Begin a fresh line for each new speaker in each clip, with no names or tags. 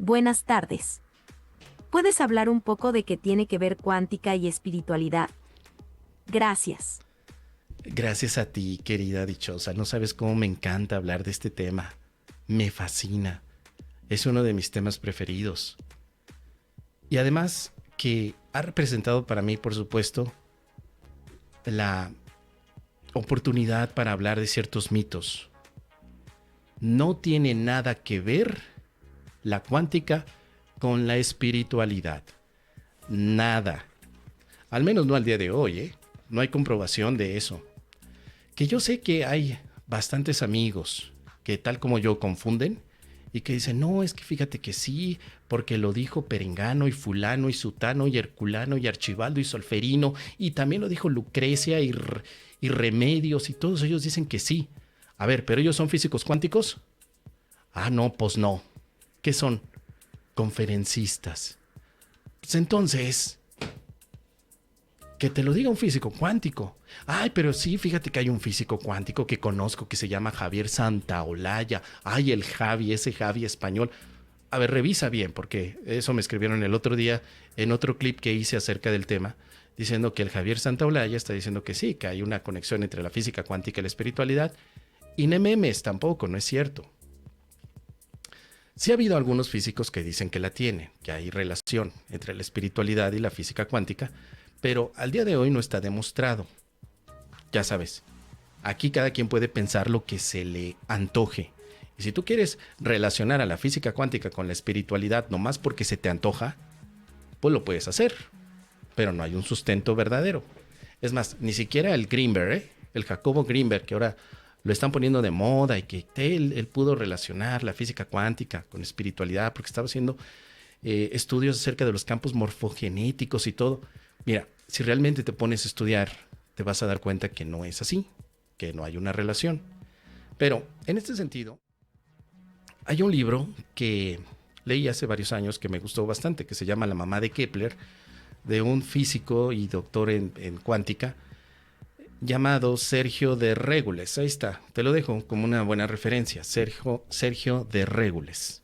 Buenas tardes. ¿Puedes hablar un poco de qué tiene que ver cuántica y espiritualidad? Gracias.
Gracias a ti, querida dichosa. No sabes cómo me encanta hablar de este tema. Me fascina. Es uno de mis temas preferidos. Y además que ha representado para mí, por supuesto, la oportunidad para hablar de ciertos mitos. No tiene nada que ver la cuántica con la espiritualidad. Nada. Al menos no al día de hoy, ¿eh? No hay comprobación de eso. Que yo sé que hay bastantes amigos que tal como yo confunden y que dicen, no, es que fíjate que sí, porque lo dijo Perengano y fulano y sutano y Herculano y Archibaldo y Solferino y también lo dijo Lucrecia y Remedios y todos ellos dicen que sí. A ver, ¿pero ellos son físicos cuánticos? Ah, no, pues no. ¿Qué son? Conferencistas. Pues entonces, que te lo diga un físico cuántico. Ay, pero sí, fíjate que hay un físico cuántico que conozco que se llama Javier Santaolalla. Ay, el Javi, ese Javi español. A ver, revisa bien, porque eso me escribieron el otro día en otro clip que hice acerca del tema, diciendo que el Javier Santaolalla está diciendo que sí, que hay una conexión entre la física cuántica y la espiritualidad. Y no memes tampoco, no es cierto. Sí ha habido algunos físicos que dicen que la tienen, que hay relación entre la espiritualidad y la física cuántica, pero al día de hoy no está demostrado. Ya sabes, aquí cada quien puede pensar lo que se le antoje. Y si tú quieres relacionar a la física cuántica con la espiritualidad nomás porque se te antoja, pues lo puedes hacer, pero no hay un sustento verdadero. Es más, ni siquiera el Greenberg, el Jacobo Greenberg, que ahora lo están poniendo de moda y que él pudo relacionar la física cuántica con espiritualidad porque estaba haciendo estudios acerca de los campos morfogenéticos y todo. Mira, si realmente te pones a estudiar, te vas a dar cuenta que no es así, que no hay una relación. Pero en este sentido, hay un libro que leí hace varios años que me gustó bastante, que se llama La mamá de Kepler, de un físico y doctor en cuántica, llamado Sergio de Régules. Ahí está, te lo dejo como una buena referencia, Sergio de Régules.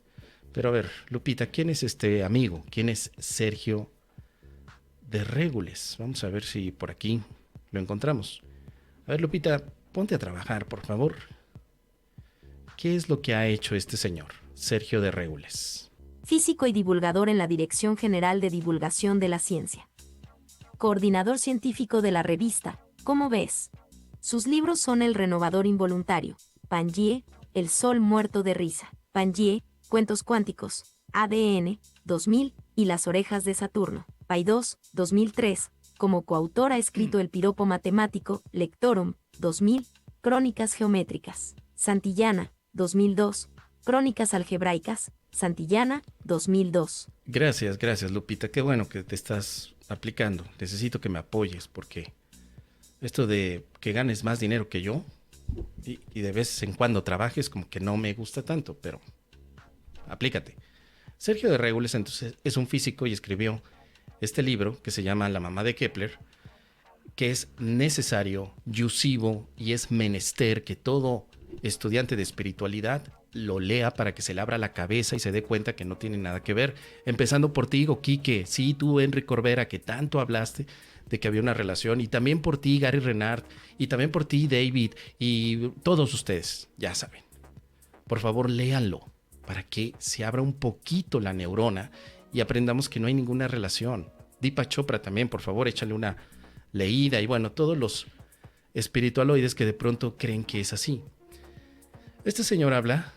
Pero a ver, Lupita, ¿quién es este amigo? ¿Quién es Sergio de Régules? Vamos a ver si por aquí lo encontramos. A ver, Lupita, ponte a trabajar, por favor. ¿Qué es lo que ha hecho este señor, Sergio de Régules?
Físico y divulgador en la Dirección General de Divulgación de la Ciencia. Coordinador científico de la revista ¿Cómo ves? Sus libros son El renovador involuntario, Pangaea, El sol muerto de risa, Pangaea, Cuentos cuánticos, ADN, 2000 y Las orejas de Saturno, Paidós, 2003. Como coautor ha escrito El piropo matemático, Lectorum, 2000, Crónicas geométricas, Santillana, 2002, Crónicas algebraicas, Santillana, 2002.
Gracias, Lupita. Qué bueno que te estás aplicando. Necesito que me apoyes porque esto de que ganes más dinero que yo y de vez en cuando trabajes como que no me gusta tanto, pero aplícate. Sergio de Régules entonces es un físico y escribió este libro que se llama La mamá de Kepler, que es necesario, yusivo y es menester que todo estudiante de espiritualidad lo lea para que se le abra la cabeza y se dé cuenta que no tiene nada que ver. Empezando por ti, Quique, sí, tú, Enrique Corbera, que tanto hablaste de que había una relación, y también por ti, Gary Renard, y también por ti, David, y todos ustedes, ya saben. Por favor, léanlo para que se abra un poquito la neurona y aprendamos que no hay ninguna relación. Deepak Chopra también, por favor, échale una leída, y bueno, todos los espiritualoides que de pronto creen que es así. Este señor habla,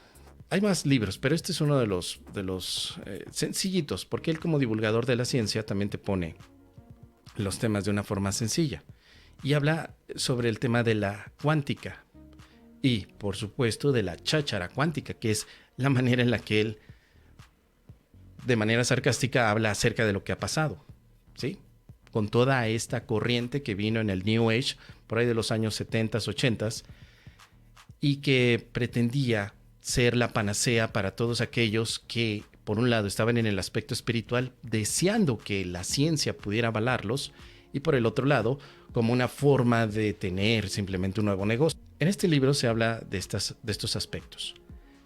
hay más libros, pero este es uno de los sencillitos, porque él como divulgador de la ciencia también te pone los temas de una forma sencilla. Y habla sobre el tema de la cuántica y, por supuesto, de la cháchara cuántica, que es la manera en la que él, de manera sarcástica, habla acerca de lo que ha pasado, ¿sí? Con toda esta corriente que vino en el New Age, por ahí de los años 70s, 80s, y que pretendía ser la panacea para todos aquellos que, por un lado, estaban en el aspecto espiritual, deseando que la ciencia pudiera avalarlos, y por el otro lado, como una forma de tener simplemente un nuevo negocio. En este libro se habla de estos aspectos.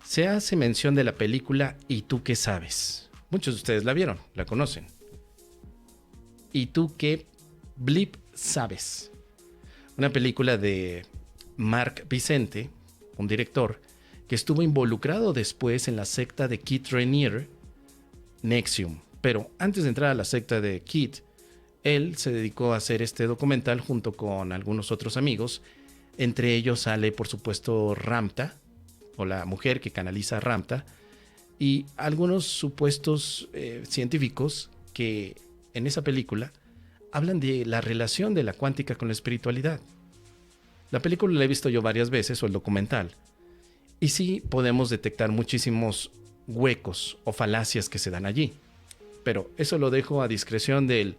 Se hace mención de la película ¿Y tú qué sabes? Muchos de ustedes la vieron, la conocen. ¿Y tú qué blip sabes? Una película de Mark Vicente, un director que estuvo involucrado después en la secta de Kit Raniere, NXIVM. Pero antes de entrar a la secta de Kit, él se dedicó a hacer este documental junto con algunos otros amigos. Entre ellos sale, por supuesto, Ramta, o la mujer que canaliza a Ramta, y algunos supuestos científicos que en esa película hablan de la relación de la cuántica con la espiritualidad. La película la he visto yo varias veces, o el documental, y sí podemos detectar muchísimos huecos o falacias que se dan allí. Pero eso lo dejo a discreción del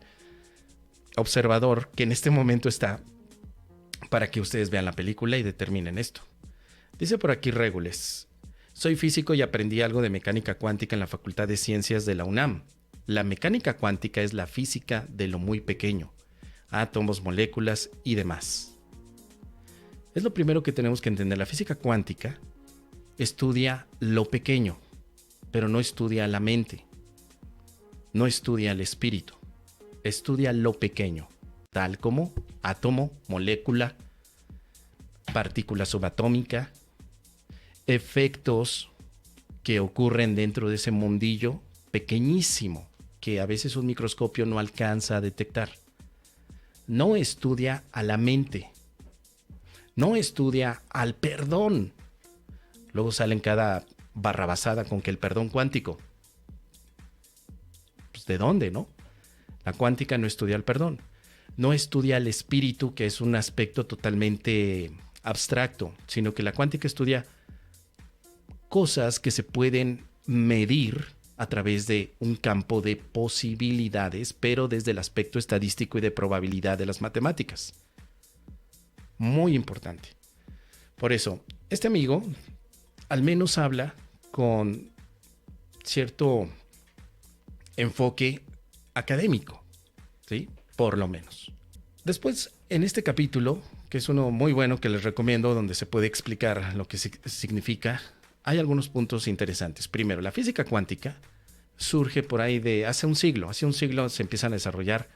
observador que en este momento está, para que ustedes vean la película y determinen esto. Dice por aquí Regules: soy físico y aprendí algo de mecánica cuántica en la Facultad de Ciencias de la UNAM. La mecánica cuántica es la física de lo muy pequeño, átomos, moléculas y demás. Es lo primero que tenemos que entender. La física cuántica estudia lo pequeño, pero no estudia la mente, no estudia el espíritu, estudia lo pequeño, tal como átomo, molécula, partícula subatómica, efectos que ocurren dentro de ese mundillo pequeñísimo que a veces un microscopio no alcanza a detectar. No estudia a la mente, no estudia al perdón. Luego salen cada barrabasada con que el perdón cuántico. Pues ¿de dónde, no? La cuántica no estudia el perdón, no estudia el espíritu, que es un aspecto totalmente abstracto, sino que la cuántica estudia cosas que se pueden medir a través de un campo de posibilidades, pero desde el aspecto estadístico y de probabilidad de las matemáticas. Muy importante. Por eso, este amigo al menos habla con cierto enfoque académico, ¿sí? Por lo menos. Después, en este capítulo, que es uno muy bueno que les recomiendo, donde se puede explicar lo que significa, hay algunos puntos interesantes. Primero, la física cuántica surge por ahí de hace un siglo. Hace un siglo se empiezan a desarrollar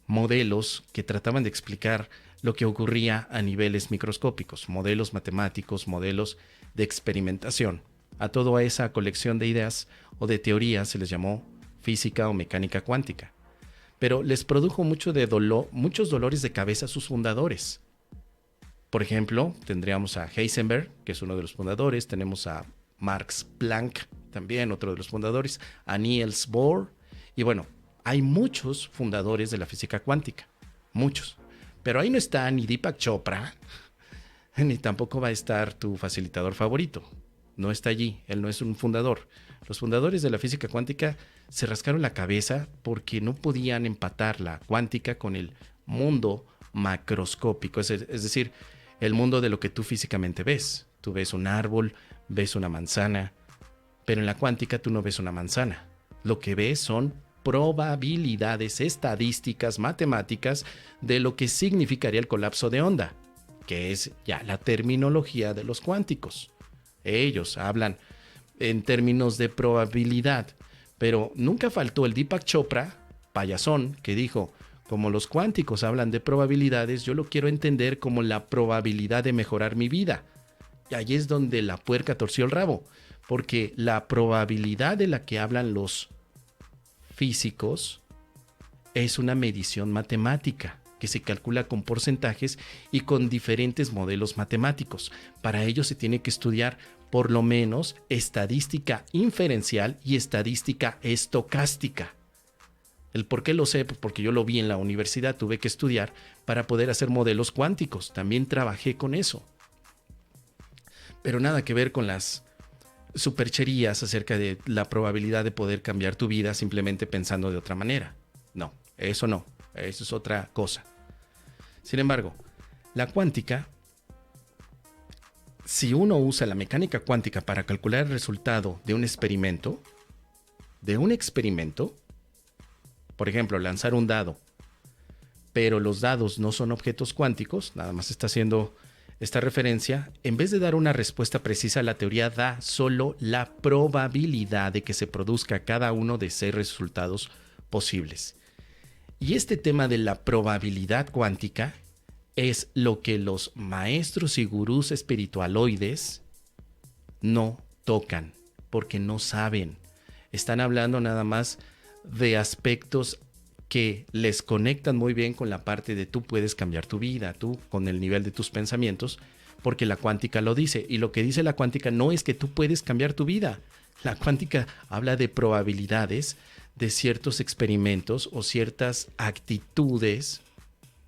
modelos que trataban de explicar lo que ocurría a niveles microscópicos, modelos matemáticos, modelos de experimentación. A toda esa colección de ideas o de teorías se les llamó física o mecánica cuántica. Pero les produjo muchos dolores de cabeza a sus fundadores. Por ejemplo, tendríamos a Heisenberg, que es uno de los fundadores, tenemos a Max Planck, también otro de los fundadores, a Niels Bohr, y bueno, hay muchos fundadores de la física cuántica, muchos. Pero ahí no está ni Deepak Chopra, ni tampoco va a estar tu facilitador favorito. No está allí, él no es un fundador. Los fundadores de la física cuántica se rascaron la cabeza porque no podían empatar la cuántica con el mundo macroscópico, es decir, el mundo de lo que tú físicamente ves. Tú ves un árbol, ves una manzana, pero en la cuántica tú no ves una manzana. Lo que ves son probabilidades estadísticas, matemáticas, de lo que significaría el colapso de onda, que es ya la terminología de los cuánticos. Ellos hablan en términos de probabilidad, pero nunca faltó el Deepak Chopra, payasón, que dijo: como los cuánticos hablan de probabilidades, yo lo quiero entender como la probabilidad de mejorar mi vida. Y ahí es donde la puerca torció el rabo, porque la probabilidad de la que hablan los físicos es una medición matemática que se calcula con porcentajes y con diferentes modelos matemáticos. Para ello se tiene que estudiar por lo menos estadística inferencial y estadística estocástica. ¿El por qué lo sé? Pues porque yo lo vi en la universidad, tuve que estudiar para poder hacer modelos cuánticos. También trabajé con eso. Pero nada que ver con las supercherías acerca de la probabilidad de poder cambiar tu vida simplemente pensando de otra manera. No, eso es otra cosa. Sin embargo, la cuántica, si uno usa la mecánica cuántica para calcular el resultado de un experimento, por ejemplo, lanzar un dado, pero los dados no son objetos cuánticos, nada más está siendo esta referencia, en vez de dar una respuesta precisa, la teoría da solo la probabilidad de que se produzca cada uno de 6 resultados posibles. Y este tema de la probabilidad cuántica es lo que los maestros y gurús espiritualoides no tocan, porque no saben. Están hablando nada más de aspectos que les conectan muy bien con la parte de tú puedes cambiar tu vida, tú con el nivel de tus pensamientos, porque la cuántica lo dice. Y lo que dice la cuántica no es que tú puedes cambiar tu vida. La cuántica habla de probabilidades de ciertos experimentos o ciertas actitudes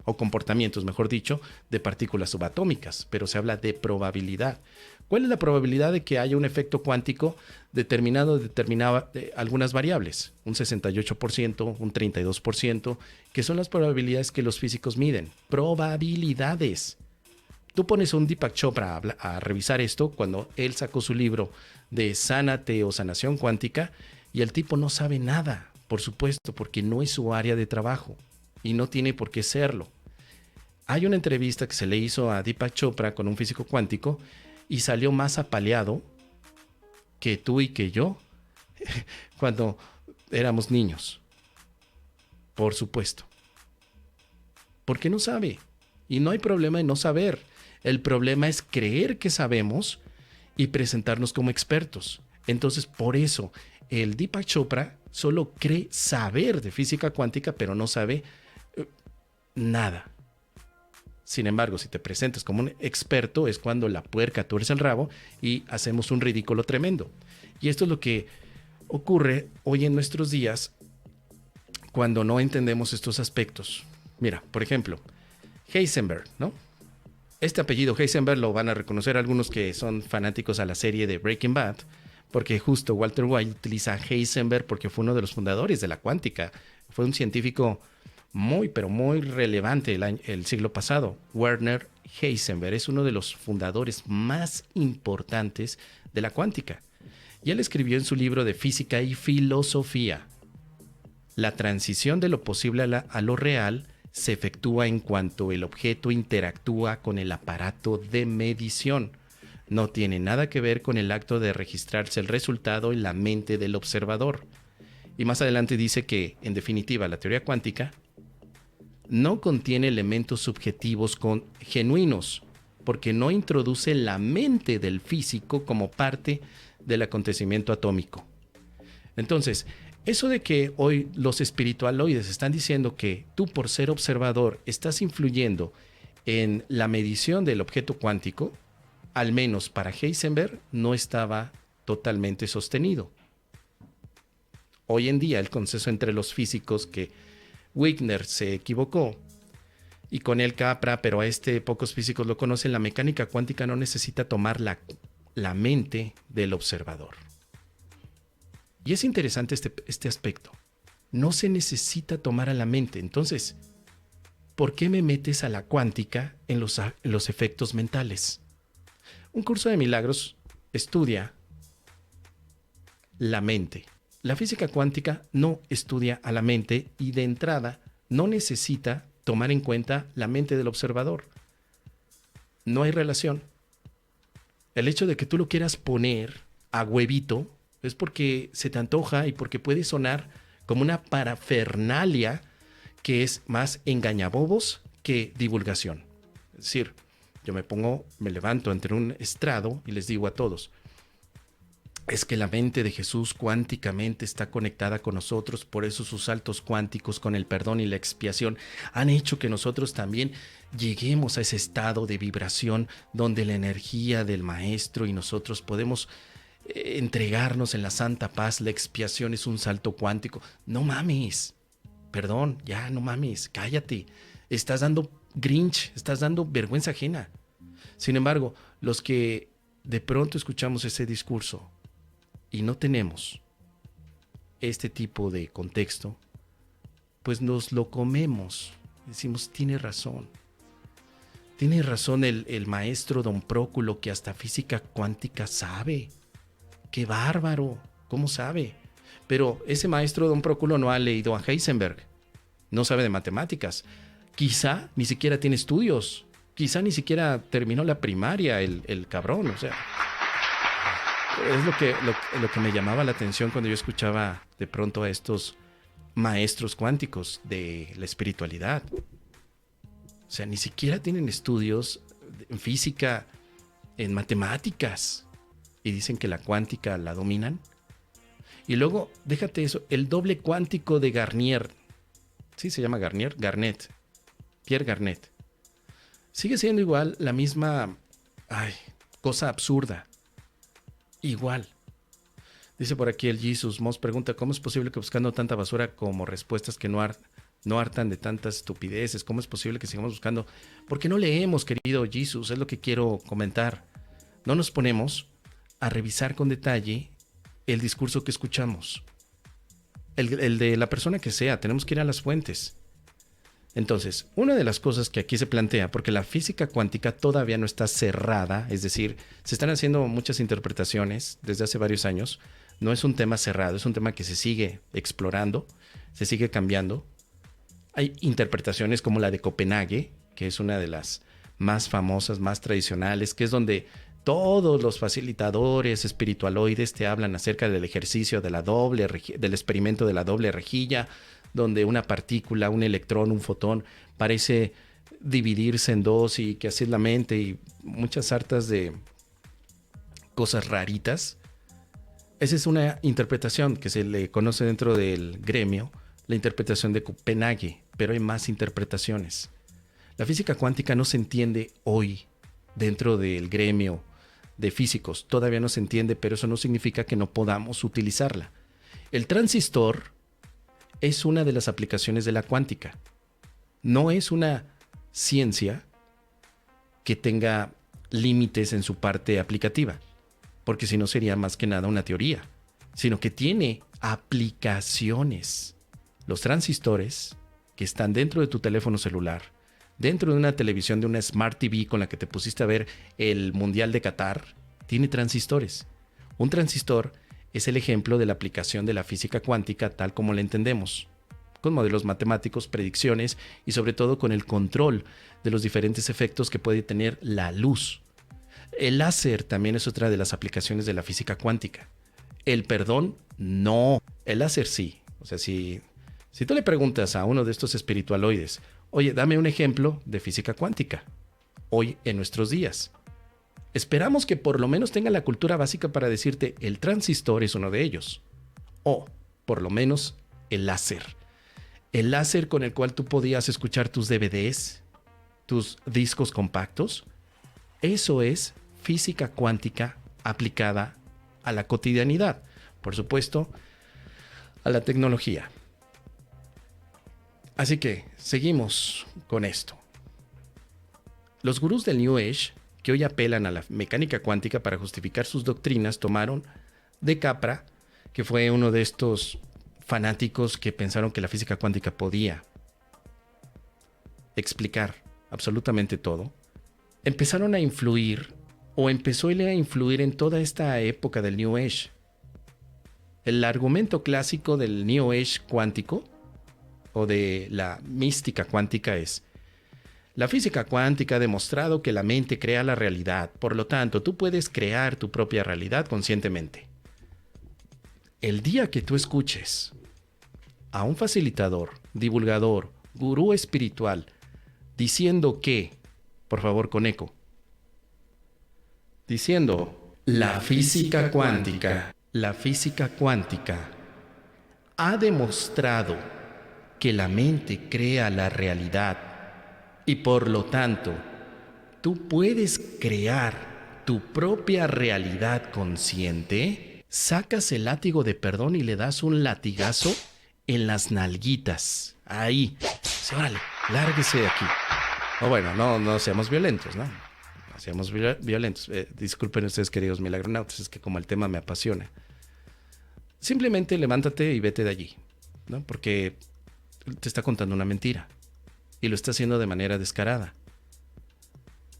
o comportamientos, mejor dicho, de partículas subatómicas, pero se habla de probabilidad. ¿Cuál es la probabilidad de que haya un efecto cuántico determinado de algunas variables? Un 68%, un 32%, que son las probabilidades que los físicos miden. Probabilidades. Tú pones a un Deepak Chopra a revisar esto cuando él sacó su libro de Sánate o Sanación Cuántica y el tipo no sabe nada, por supuesto, porque no es su área de trabajo y no tiene por qué serlo. Hay una entrevista que se le hizo a Deepak Chopra con un físico cuántico y salió más apaleado que tú y que yo cuando éramos niños. Por supuesto. Porque no sabe. Y no hay problema en no saber. El problema es creer que sabemos y presentarnos como expertos. Entonces, por eso, el Deepak Chopra solo cree saber de física cuántica, pero no sabe nada. Sin embargo, si te presentas como un experto, es cuando la puerca tuerce el rabo y hacemos un ridículo tremendo. Y esto es lo que ocurre hoy en nuestros días cuando no entendemos estos aspectos. Mira, por ejemplo, Heisenberg, ¿no? Este apellido Heisenberg lo van a reconocer algunos que son fanáticos a la serie de Breaking Bad, porque justo Walter White utiliza Heisenberg porque fue uno de los fundadores de la cuántica. Fue un científico muy, pero muy relevante el siglo pasado. Werner Heisenberg es uno de los fundadores más importantes de la cuántica. Y él escribió en su libro de Física y Filosofía: la transición de lo posible a lo real se efectúa en cuanto el objeto interactúa con el aparato de medición. No tiene nada que ver con el acto de registrarse el resultado en la mente del observador. Y más adelante dice que, en definitiva, la teoría cuántica no contiene elementos subjetivos genuinos, porque no introduce la mente del físico como parte del acontecimiento atómico. Entonces, eso de que hoy los espiritualoides están diciendo que tú, por ser observador, estás influyendo en la medición del objeto cuántico, al menos para Heisenberg, no estaba totalmente sostenido. Hoy en día el consenso entre los físicos que Wigner se equivocó y con él Capra, pero a pocos físicos lo conocen, la mecánica cuántica no necesita tomar la mente del observador. Y es interesante este aspecto. No se necesita tomar a la mente. Entonces, ¿por qué me metes a la cuántica en los efectos mentales? Un curso de milagros estudia la mente. La física cuántica no estudia a la mente y de entrada no necesita tomar en cuenta la mente del observador. No hay relación. El hecho de que tú lo quieras poner a huevito es porque se te antoja y porque puede sonar como una parafernalia que es más engañabobos que divulgación. Es decir, yo me levanto ante un estrado y les digo a todos: es que la mente de Jesús cuánticamente está conectada con nosotros, por eso sus saltos cuánticos con el perdón y la expiación han hecho que nosotros también lleguemos a ese estado de vibración donde la energía del Maestro y nosotros podemos entregarnos en la santa paz. La expiación es un salto cuántico. No mames, perdón, ya no mames, cállate. Estás dando Grinch, estás dando vergüenza ajena. Sin embargo, los que de pronto escuchamos ese discurso y no tenemos este tipo de contexto, pues nos lo comemos. Decimos, tiene razón. Tiene razón el maestro Don Próculo, que hasta física cuántica sabe. ¡Qué bárbaro! ¿Cómo sabe? Pero ese maestro Don Próculo no ha leído a Heisenberg. No sabe de matemáticas. Quizá ni siquiera tiene estudios Quizá ni siquiera terminó la primaria el cabrón, o sea. Es lo que me llamaba la atención cuando yo escuchaba de pronto a estos maestros cuánticos de la espiritualidad. O sea, ni siquiera tienen estudios en física, en matemáticas. Y dicen que la cuántica la dominan. Y luego, déjate eso, el doble cuántico de Garnier. ¿Sí se llama Garnier? Garnet. Pierre Garnet. Sigue siendo igual la misma cosa absurda. Igual. Dice por aquí el Jesus Moss, pregunta, ¿cómo es posible que buscando tanta basura como respuestas que no hartan de tantas estupideces? ¿Cómo es posible que sigamos buscando? Porque no leemos, querido Jesus, es lo que quiero comentar. No nos ponemos a revisar con detalle el discurso que escuchamos. El de la persona que sea, tenemos que ir a las fuentes. Entonces, una de las cosas que aquí se plantea, porque la física cuántica todavía no está cerrada, es decir, se están haciendo muchas interpretaciones desde hace varios años, no es un tema cerrado, es un tema que se sigue explorando, se sigue cambiando. Hay interpretaciones como la de Copenhague, que es una de las más famosas, más tradicionales, que es donde todos los facilitadores espiritualoides te hablan acerca del ejercicio de del experimento de la doble rejilla, donde una partícula, un electrón, un fotón, parece dividirse en dos y que así es la mente y muchas hartas de cosas raritas. Esa es una interpretación que se le conoce dentro del gremio, la interpretación de Copenhague, pero hay más interpretaciones. La física cuántica no se entiende hoy dentro del gremio de físicos, todavía no se entiende, pero eso no significa que no podamos utilizarla. El transistor es una de las aplicaciones de la cuántica. No es una ciencia que tenga límites en su parte aplicativa, porque si no sería más que nada una teoría, sino que tiene aplicaciones. Los transistores que están dentro de tu teléfono celular, dentro de una televisión, de una Smart TV con la que te pusiste a ver el Mundial de Qatar, tiene transistores. Un transistor es el ejemplo de la aplicación de la física cuántica tal como la entendemos, con modelos matemáticos, predicciones y sobre todo con el control de los diferentes efectos que puede tener la luz. El láser también es otra de las aplicaciones de la física cuántica. El perdón, no. El láser sí. O sea, si tú le preguntas a uno de estos espiritualoides, oye, dame un ejemplo de física cuántica, hoy en nuestros días. Esperamos que por lo menos tenga la cultura básica para decirte el transistor es uno de ellos. O, por lo menos, el láser. El láser con el cual tú podías escuchar tus DVDs, tus discos compactos. Eso es física cuántica aplicada a la cotidianidad. Por supuesto, a la tecnología. Así que, seguimos con esto. Los gurús del New Age, que hoy apelan a la mecánica cuántica para justificar sus doctrinas, tomaron de Capra, que fue uno de estos fanáticos que pensaron que la física cuántica podía explicar absolutamente todo, empezaron a influir, o empezó él a influir en toda esta época del New Age. El argumento clásico del New Age cuántico, o de la mística cuántica, es: la física cuántica ha demostrado que la mente crea la realidad, por lo tanto, tú puedes crear tu propia realidad conscientemente. El día que tú escuches a un facilitador, divulgador, gurú espiritual, diciendo que, por favor con eco, diciendo, la física cuántica ha demostrado que la mente crea la realidad y por lo tanto, tú puedes crear tu propia realidad consciente, sacas el látigo de perdón y le das un latigazo en las nalguitas. Ahí. Órale, lárguese de aquí. O bueno, no seamos violentos, ¿no? No seamos violentos. Disculpen ustedes, queridos milagronautas, es que como el tema me apasiona. Simplemente levántate y vete de allí, ¿no? Porque te está contando una mentira. Y lo está haciendo de manera descarada.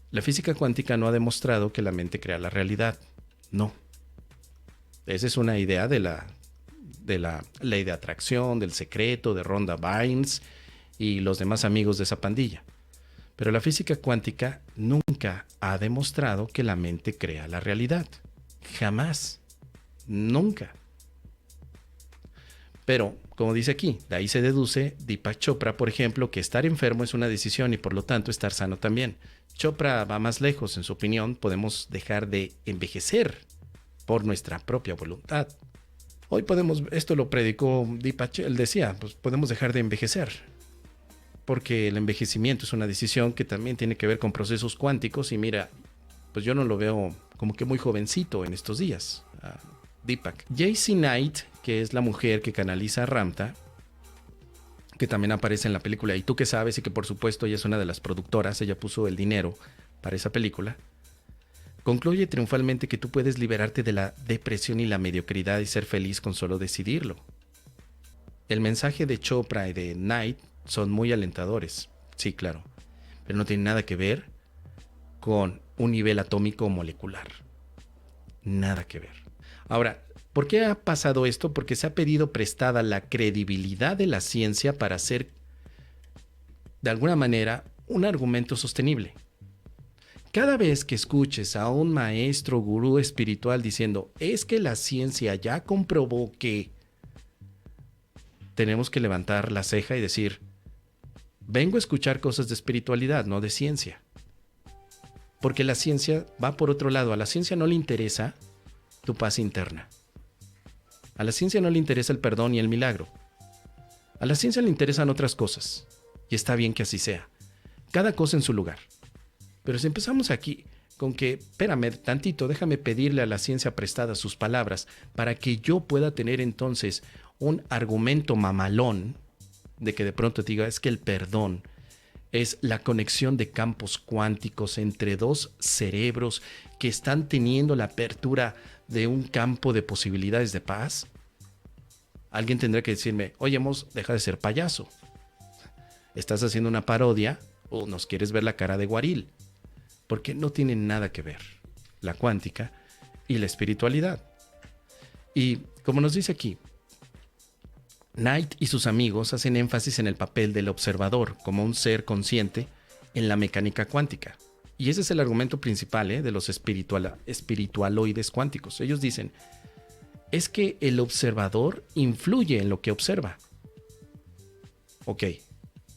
La física cuántica no ha demostrado que la mente crea la realidad. No. Esa es una idea de la ley de atracción, del secreto, de Rhonda Byrne y los demás amigos de esa pandilla. Pero la física cuántica nunca ha demostrado que la mente crea la realidad. Jamás. Nunca. Pero, como dice aquí, de ahí se deduce Deepak Chopra, por ejemplo, que estar enfermo es una decisión y por lo tanto estar sano también. Chopra va más lejos, en su opinión, podemos dejar de envejecer por nuestra propia voluntad. Hoy podemos, esto lo predicó Deepak, él decía, pues podemos dejar de envejecer, porque el envejecimiento es una decisión que también tiene que ver con procesos cuánticos y mira, pues yo no lo veo como que muy jovencito en estos días, Deepak. JC Knight, que es la mujer que canaliza a Ramtha, que también aparece en la película, y tú que sabes, y que por supuesto ella es una de las productoras, ella puso el dinero para esa película, concluye triunfalmente que tú puedes liberarte de la depresión y la mediocridad y ser feliz con solo decidirlo. El mensaje de Chopra y de Knight son muy alentadores, sí, claro, pero no tiene nada que ver con un nivel atómico o molecular. Nada que ver. Ahora, ¿por qué ha pasado esto? Porque se ha pedido prestada la credibilidad de la ciencia para hacer, de alguna manera, un argumento sostenible. Cada vez que escuches a un maestro gurú espiritual diciendo, es que la ciencia ya comprobó que, tenemos que levantar la ceja y decir, vengo a escuchar cosas de espiritualidad, no de ciencia. Porque la ciencia va por otro lado. A la ciencia no le interesa tu paz interna. A la ciencia no le interesa el perdón y el milagro. A la ciencia le interesan otras cosas. Y está bien que así sea. Cada cosa en su lugar. Pero si empezamos aquí con que, espérame tantito, déjame pedirle a la ciencia prestada sus palabras para que yo pueda tener entonces un argumento mamalón de que de pronto te diga, es que el perdón es la conexión de campos cuánticos entre dos cerebros que están teniendo la apertura de un campo de posibilidades de paz. Alguien tendrá que decirme, oye, deja de ser payaso. ¿Estás haciendo una parodia o nos quieres ver la cara de Guaril? Porque no tienen nada que ver la cuántica y la espiritualidad. Y como nos dice aquí, Knight y sus amigos hacen énfasis en el papel del observador como un ser consciente en la mecánica cuántica. Y ese es el argumento principal de los espiritualoides cuánticos. Ellos dicen, es que el observador influye en lo que observa. Ok,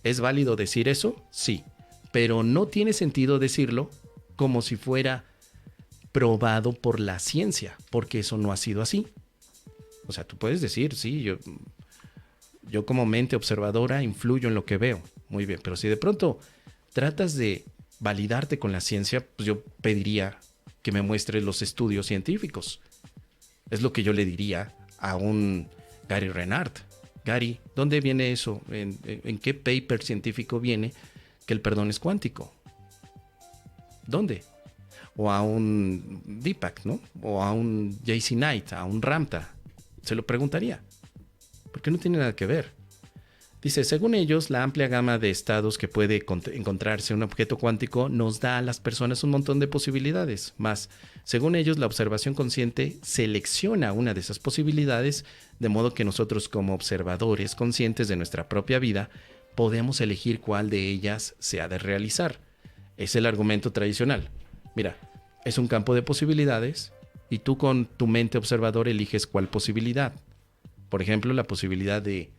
¿es válido decir eso? Sí, pero no tiene sentido decirlo como si fuera probado por la ciencia, porque eso no ha sido así. O sea, tú puedes decir, sí, yo como mente observadora influyo en lo que veo. Muy bien, pero si de pronto tratas de validarte con la ciencia, pues yo pediría que me muestres los estudios científicos. Es lo que yo le diría a un Gary Renard. Gary, ¿dónde viene eso? ¿En qué paper científico viene que el perdón es cuántico? ¿Dónde? O a un Deepak, ¿no? O a un JC Knight, a un Ramtha. Se lo preguntaría. Porque no tiene nada que ver. Dice, según ellos, la amplia gama de estados que puede encontrarse un objeto cuántico nos da a las personas un montón de posibilidades. Más, según ellos, la observación consciente selecciona una de esas posibilidades, de modo que nosotros como observadores conscientes de nuestra propia vida, podemos elegir cuál de ellas se ha de realizar. Es el argumento tradicional. Mira, es un campo de posibilidades y tú con tu mente observador eliges cuál posibilidad. Por ejemplo, la posibilidad de,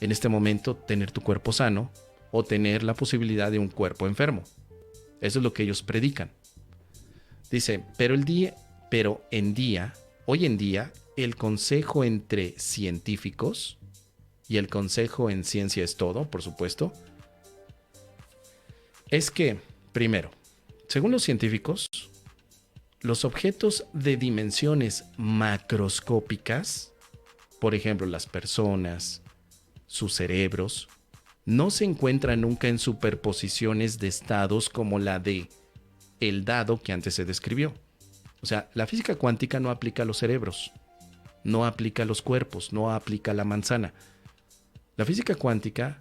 en este momento, tener tu cuerpo sano o tener la posibilidad de un cuerpo enfermo. Eso es lo que ellos predican. Dice, hoy en día, el consejo entre científicos, y el consejo en ciencia es todo, por supuesto, es que, primero, según los científicos, los objetos de dimensiones macroscópicas, por ejemplo, las personas, sus cerebros, no se encuentran nunca en superposiciones de estados como la de el dado que antes se describió. O sea, la física cuántica no aplica a los cerebros, no aplica a los cuerpos, no aplica a la manzana. La física cuántica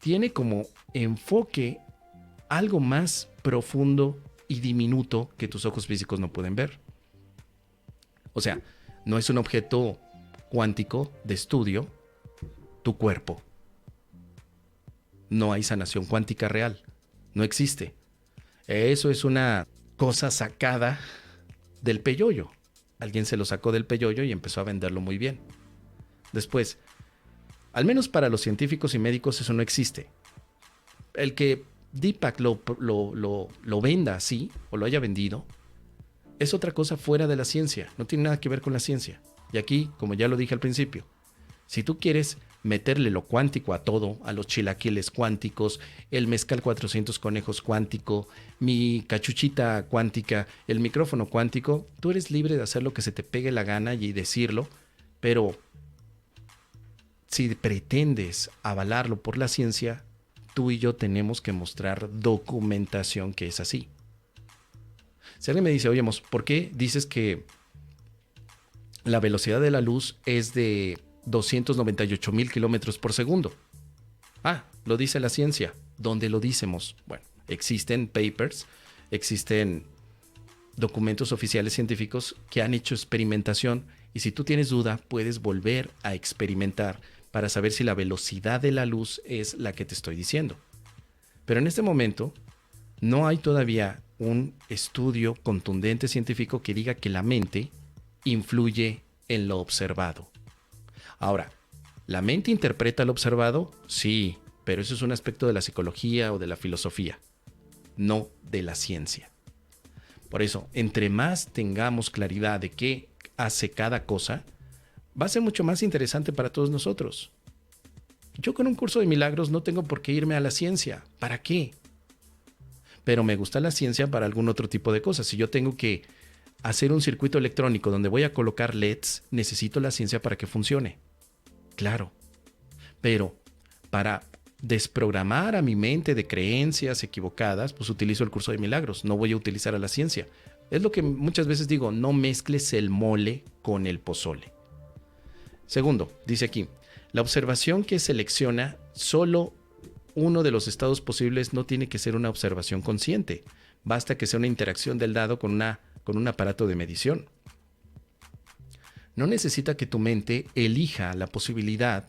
tiene como enfoque algo más profundo y diminuto que tus ojos físicos no pueden ver. O sea, no es un objeto cuántico de estudio tu cuerpo. No hay sanación cuántica real. No existe. Eso es una cosa sacada del peyoyo. Alguien se lo sacó del peyoyo y empezó a venderlo muy bien. Después, al menos para los científicos y médicos eso no existe. El que Deepak lo venda así, o lo haya vendido, es otra cosa fuera de la ciencia. No tiene nada que ver con la ciencia. Y aquí, como ya lo dije al principio, si tú quieres meterle lo cuántico a todo, a los chilaquiles cuánticos, el mezcal 400 conejos cuántico, mi cachuchita cuántica, el micrófono cuántico, tú eres libre de hacer lo que se te pegue la gana y decirlo, pero si pretendes avalarlo por la ciencia, tú y yo tenemos que mostrar documentación que es así. Si alguien me dice, oye, ¿por qué dices que la velocidad de la luz es de 298,000 kilómetros por segundo? Ah, lo dice la ciencia. ¿Dónde lo decimos? Bueno, existen papers, existen documentos oficiales científicos que han hecho experimentación y si tú tienes duda, puedes volver a experimentar para saber si la velocidad de la luz es la que te estoy diciendo. Pero en este momento no hay todavía un estudio contundente científico que diga que la mente influye en lo observado. Ahora, ¿la mente interpreta lo observado? Sí, pero eso es un aspecto de la psicología o de la filosofía, no de la ciencia. Por eso, entre más tengamos claridad de qué hace cada cosa, va a ser mucho más interesante para todos nosotros. Yo con un curso de milagros no tengo por qué irme a la ciencia. ¿Para qué? Pero me gusta la ciencia para algún otro tipo de cosas. Si yo tengo que hacer un circuito electrónico donde voy a colocar LEDs, necesito la ciencia para que funcione. Claro. Pero para desprogramar a mi mente de creencias equivocadas, pues utilizo el curso de milagros. No voy a utilizar a la ciencia. Es lo que muchas veces digo, no mezcles el mole con el pozole. Segundo, dice aquí, la observación que selecciona solo uno de los estados posibles no tiene que ser una observación consciente. Basta que sea una interacción del dado con un aparato de medición. No necesita que tu mente elija la posibilidad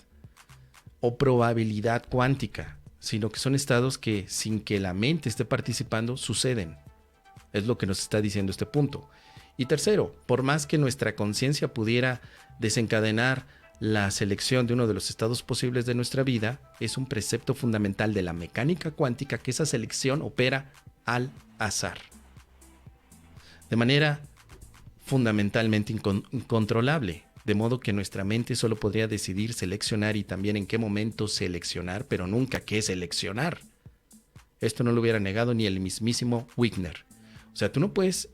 o probabilidad cuántica, sino que son estados que, sin que la mente esté participando, suceden. Es lo que nos está diciendo este punto. Y tercero, por más que nuestra conciencia pudiera desencadenar la selección de uno de los estados posibles de nuestra vida, es un precepto fundamental de la mecánica cuántica que esa selección opera al azar. De manera fundamentalmente incontrolable, de modo que nuestra mente solo podría decidir seleccionar y también en qué momento seleccionar, pero nunca qué seleccionar. Esto no lo hubiera negado ni el mismísimo Wigner. O sea, tú no puedes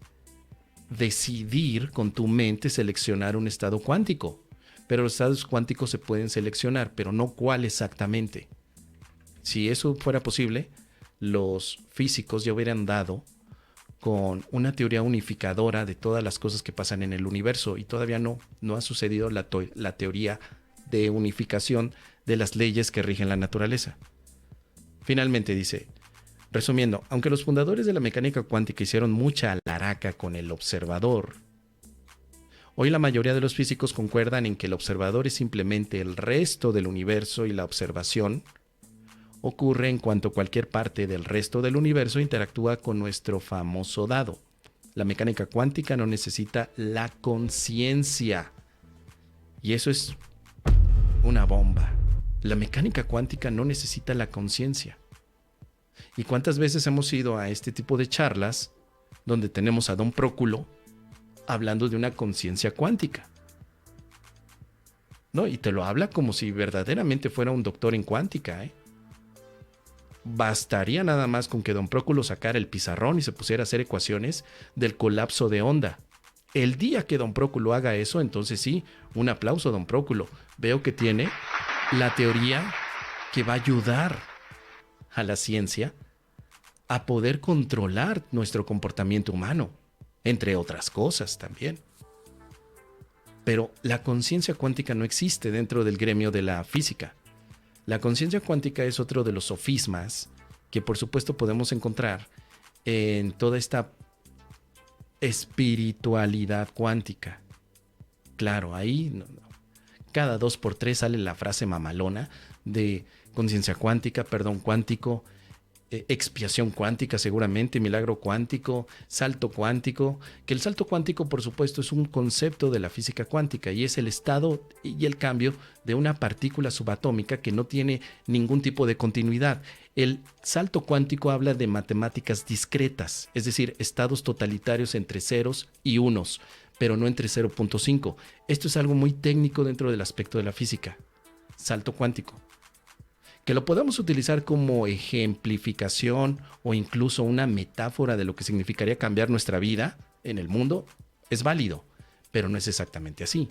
decidir con tu mente seleccionar un estado cuántico, pero los estados cuánticos se pueden seleccionar, pero no cuál exactamente. Si eso fuera posible, los físicos ya hubieran dado con una teoría unificadora de todas las cosas que pasan en el universo y todavía no ha sucedido la teoría de unificación de las leyes que rigen la naturaleza. Finalmente dice, resumiendo, aunque los fundadores de la mecánica cuántica hicieron mucha alaraca con el observador, hoy la mayoría de los físicos concuerdan en que el observador es simplemente el resto del universo y la observación ocurre en cuanto cualquier parte del resto del universo interactúa con nuestro famoso dado. La mecánica cuántica no necesita la conciencia. Y eso es una bomba. La mecánica cuántica no necesita la conciencia. ¿Y cuántas veces hemos ido a este tipo de charlas donde tenemos a Don Próculo hablando de una conciencia cuántica? ¿No? Y te lo habla como si verdaderamente fuera un doctor en cuántica, ¿eh? Bastaría nada más con que Don Próculo sacara el pizarrón y se pusiera a hacer ecuaciones del colapso de onda. El día que Don Próculo haga eso, entonces sí, un aplauso a Don Próculo. Veo que tiene la teoría que va a ayudar a la ciencia a poder controlar nuestro comportamiento humano, entre otras cosas también. Pero la conciencia cuántica no existe dentro del gremio de la física. La conciencia cuántica es otro de los sofismas que por supuesto podemos encontrar en toda esta espiritualidad cuántica. Claro, ahí cada 2x3 sale la frase mamalona de conciencia cuántica, perdón cuántico, expiación cuántica seguramente, milagro cuántico, salto cuántico, que el salto cuántico por supuesto es un concepto de la física cuántica y es el estado y el cambio de una partícula subatómica que no tiene ningún tipo de continuidad. El salto cuántico habla de matemáticas discretas, es decir, estados totalitarios entre ceros y unos, pero no entre 0.5. Esto es algo muy técnico dentro del aspecto de la física. Salto cuántico. Que lo podamos utilizar como ejemplificación o incluso una metáfora de lo que significaría cambiar nuestra vida en el mundo, es válido, pero no es exactamente así.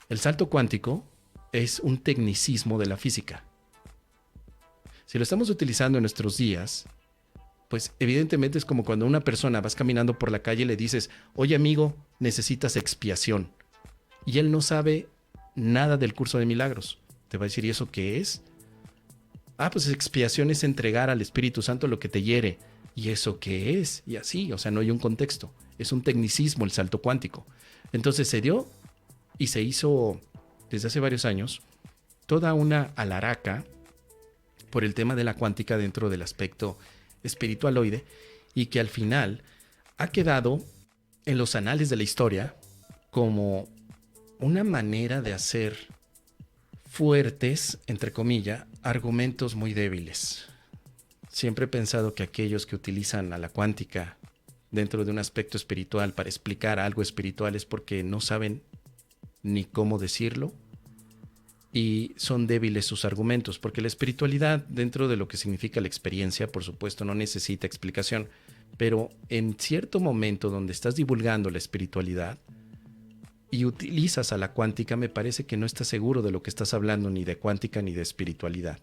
El salto cuántico es un tecnicismo de la física. Si lo estamos utilizando en nuestros días, pues evidentemente es como cuando una persona vas caminando por la calle y le dices, oye amigo, necesitas expiación. Y él no sabe nada del curso de milagros. Te va a decir, ¿y eso qué es? Pues expiación es entregar al Espíritu Santo lo que te hiere. ¿Y eso qué es? Y así, o sea, no hay un contexto. Es un tecnicismo el salto cuántico. Entonces se dio y se hizo desde hace varios años toda una alaraca por el tema de la cuántica dentro del aspecto espiritualoide y que al final ha quedado en los anales de la historia como una manera de hacer fuertes, entre comillas, argumentos muy débiles. Siempre he pensado que aquellos que utilizan a la cuántica dentro de un aspecto espiritual para explicar algo espiritual es porque no saben ni cómo decirlo y son débiles sus argumentos, porque la espiritualidad dentro de lo que significa la experiencia, por supuesto, no necesita explicación, pero en cierto momento donde estás divulgando la espiritualidad y utilizas a la cuántica, me parece que no estás seguro de lo que estás hablando ni de cuántica ni de espiritualidad.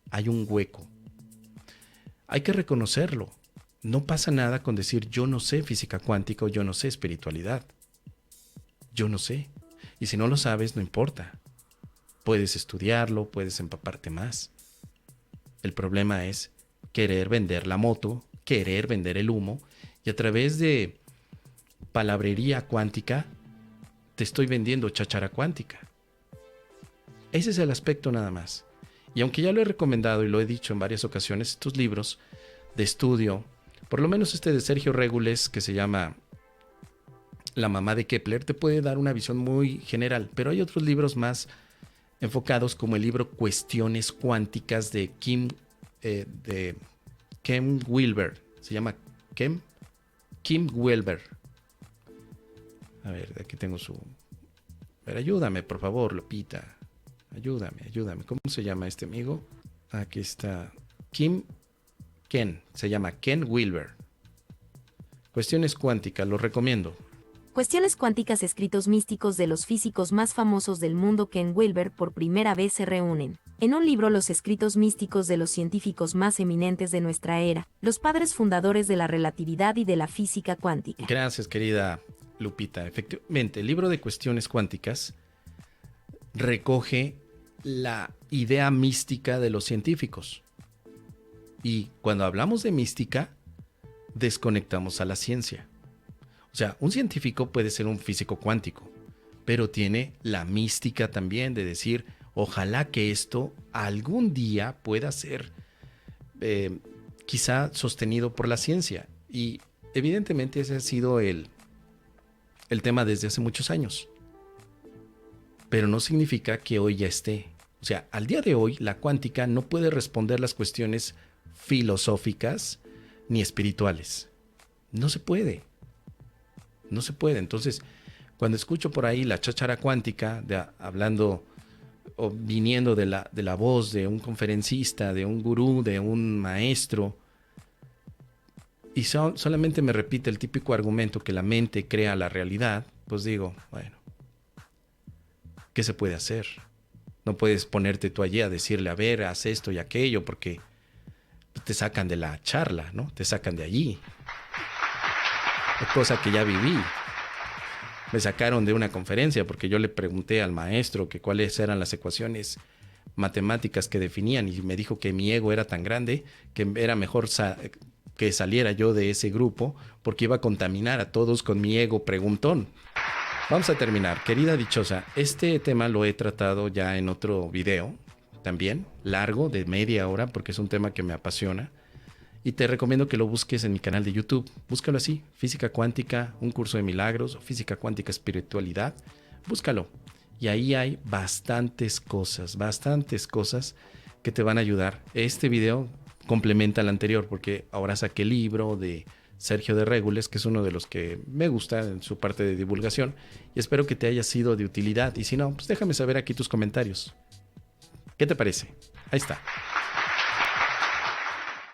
Hay un hueco. Hay que reconocerlo. No pasa nada con decir yo no sé física cuántica o yo no sé espiritualidad. Yo no sé. Y si no lo sabes, no importa. Puedes estudiarlo, puedes empaparte más. El problema es querer vender la moto, querer vender el humo y a través de palabrería cuántica te estoy vendiendo cháchara cuántica. Ese es el aspecto nada más. Y aunque ya lo he recomendado y lo he dicho en varias ocasiones, estos libros de estudio, por lo menos este de Sergio Régules, que se llama La mamá de Kepler, te puede dar una visión muy general, pero hay otros libros más enfocados como el libro Cuestiones Cuánticas de Ken Wilber. Se llama Kim Wilber. A ver, aquí tengo su... A ver, ayúdame, por favor, Lupita. Ayúdame. ¿Cómo se llama este amigo? Aquí está. Se llama Ken Wilber. Cuestiones cuánticas, lo recomiendo.
Cuestiones cuánticas, escritos místicos de los físicos más famosos del mundo. Ken Wilber por primera vez se reúnen. En un libro, los escritos místicos de los científicos más eminentes de nuestra era, los padres fundadores de la relatividad y de la física cuántica.
Gracias, querida Lupita. Efectivamente, el libro de Cuestiones Cuánticas recoge la idea mística de los científicos. Y cuando hablamos de mística, desconectamos a la ciencia. O sea, un científico puede ser un físico cuántico, pero tiene la mística también de decir, ojalá que esto algún día pueda ser quizá sostenido por la ciencia. Y evidentemente ese ha sido el tema desde hace muchos años. Pero no significa que hoy ya esté. O sea, al día de hoy la cuántica no puede responder las cuestiones filosóficas ni espirituales. No se puede. No se puede. Entonces, cuando escucho por ahí la cháchara cuántica, hablando o viniendo de la voz de un conferencista, de un gurú, de un maestro, y solamente me repite el típico argumento que la mente crea la realidad, pues digo, bueno, ¿qué se puede hacer? No puedes ponerte tú allí a decirle, a ver, haz esto y aquello, porque te sacan de la charla, ¿no? Te sacan de allí. Cosa que ya viví. Me sacaron de una conferencia porque yo le pregunté al maestro que cuáles eran las ecuaciones matemáticas que definían y me dijo que mi ego era tan grande que era mejor que saliera yo de ese grupo porque iba a contaminar a todos con mi ego preguntón. Vamos a terminar. Querida dichosa, este tema lo he tratado ya en otro video, también, largo, de media hora, porque es un tema que me apasiona. Y te recomiendo que lo busques en mi canal de YouTube. Búscalo así, Física Cuántica, un curso de milagros, Física Cuántica Espiritualidad. Búscalo. Y ahí hay bastantes cosas que te van a ayudar. Este video complementa al anterior, porque ahora saqué el libro de Sergio de Régules, que es uno de los que me gusta en su parte de divulgación, y espero que te haya sido de utilidad. Y si no, pues déjame saber aquí tus comentarios. ¿Qué te parece? Ahí está.